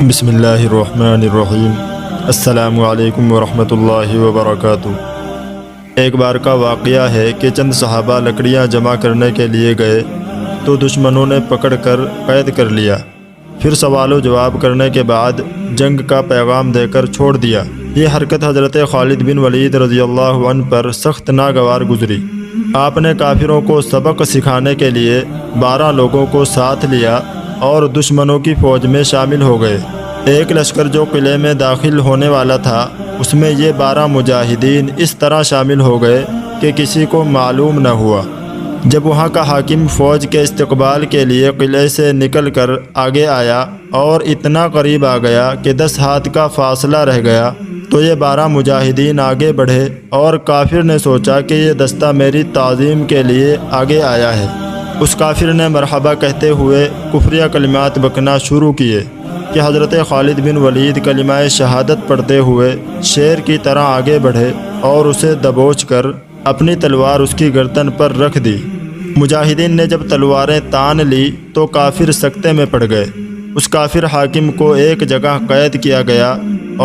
بسم اللہ الرحمن الرحیم۔ السلام علیکم ورحمۃ اللہ وبرکاتہ۔ ایک بار کا واقعہ ہے کہ چند صحابہ لکڑیاں جمع کرنے کے لیے گئے تو دشمنوں نے پکڑ کر قید کر لیا، پھر سوال و جواب کرنے کے بعد جنگ کا پیغام دے کر چھوڑ دیا۔ یہ حرکت حضرت خالد بن ولید رضی اللہ عنہ پر سخت ناگوار گزری۔ آپ نے کافروں کو سبق سکھانے کے لیے 12 لوگوں کو ساتھ لیا اور دشمنوں کی فوج میں شامل ہو گئے۔ ایک لشکر جو قلعے میں داخل ہونے والا تھا، اس میں یہ 12 مجاہدین اس طرح شامل ہو گئے کہ کسی کو معلوم نہ ہوا۔ جب وہاں کا حاکم فوج کے استقبال کے لیے قلعے سے نکل کر آگے آیا اور اتنا قریب آ گیا کہ 10 ہاتھ کا فاصلہ رہ گیا، تو یہ 12 مجاہدین آگے بڑھے اور کافر نے سوچا کہ یہ دستہ میری تعظیم کے لیے آگے آیا ہے۔ اس کافر نے مرحبا کہتے ہوئے کفریہ کلمات بکنا شروع کیے کہ حضرت خالد بن ولید کلمہ شہادت پڑھتے ہوئے شیر کی طرح آگے بڑھے اور اسے دبوچ کر اپنی تلوار اس کی گردن پر رکھ دی۔ مجاہدین نے جب تلواریں تان لی تو کافر سکتے میں پڑ گئے۔ اس کافر حاکم کو ایک جگہ قید کیا گیا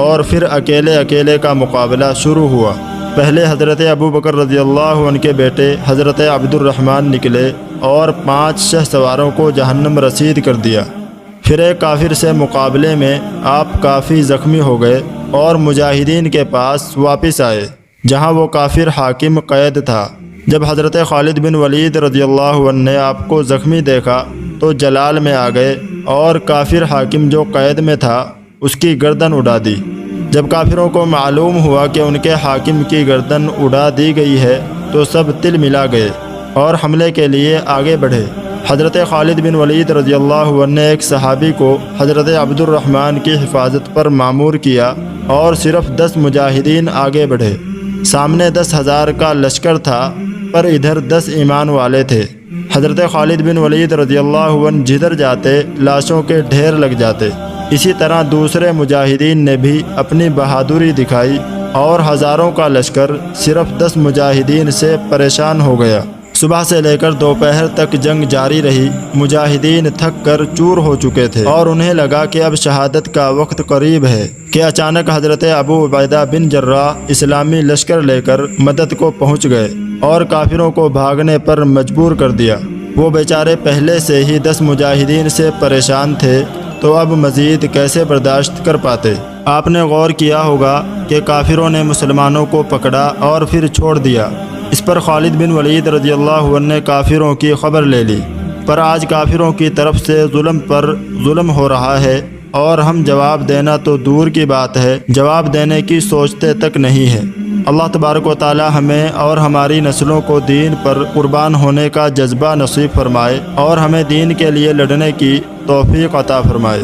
اور پھر اکیلے کا مقابلہ شروع ہوا۔ پہلے حضرت ابو بکر رضی اللہ عنہ کے بیٹے حضرت عبد الرحمن نکلے اور 5 شہ سواروں کو جہنم رسید کر دیا۔ پھر ایک کافر سے مقابلے میں آپ کافی زخمی ہو گئے اور مجاہدین کے پاس واپس آئے جہاں وہ کافر حاکم قید تھا۔ جب حضرت خالد بن ولید رضی اللہ عنہ نے آپ کو زخمی دیکھا تو جلال میں آ گئے اور کافر حاکم جو قید میں تھا اس کی گردن اڑا دی۔ جب کافروں کو معلوم ہوا کہ ان کے حاکم کی گردن اڑا دی گئی ہے تو سب تل ملا گئے اور حملے کے لیے آگے بڑھے۔ حضرت خالد بن ولید رضی اللہ عنہ نے ایک صحابی کو حضرت عبد الرحمن کی حفاظت پر مامور کیا اور صرف 10 مجاہدین آگے بڑھے۔ سامنے 10,000 کا لشکر تھا پر ادھر 10 ایمان والے تھے۔ حضرت خالد بن ولید رضی اللہ عنہ جدھر جاتے لاشوں کے ڈھیر لگ جاتے۔ اسی طرح دوسرے مجاہدین نے بھی اپنی بہادری دکھائی اور ہزاروں کا لشکر صرف 10 مجاہدین سے پریشان ہو گیا۔ صبح سے لے کر دوپہر تک جنگ جاری رہی۔ مجاہدین تھک کر چور ہو چکے تھے اور انہیں لگا کہ اب شہادت کا وقت قریب ہے کہ اچانک حضرت ابو عبیدہ بن جراح اسلامی لشکر لے کر مدد کو پہنچ گئے اور کافروں کو بھاگنے پر مجبور کر دیا۔ وہ بیچارے پہلے سے ہی 10 مجاہدین سے پریشان تھے تو اب مزید کیسے برداشت کر پاتے۔ آپ نے غور کیا ہوگا کہ کافروں نے مسلمانوں کو پکڑا اور پھر چھوڑ دیا۔ اس پر خالد بن ولید رضی اللہ عنہ نے کافروں کی خبر لے لی، پر آج کافروں کی طرف سے ظلم پر ظلم ہو رہا ہے اور ہم جواب دینا تو دور کی بات ہے، جواب دینے کی سوچتے تک نہیں ہے۔ اللہ تبارک و تعالی ہمیں اور ہماری نسلوں کو دین پر قربان ہونے کا جذبہ نصیب فرمائے اور ہمیں دین کے لیے لڑنے کی توفیق عطا فرمائے۔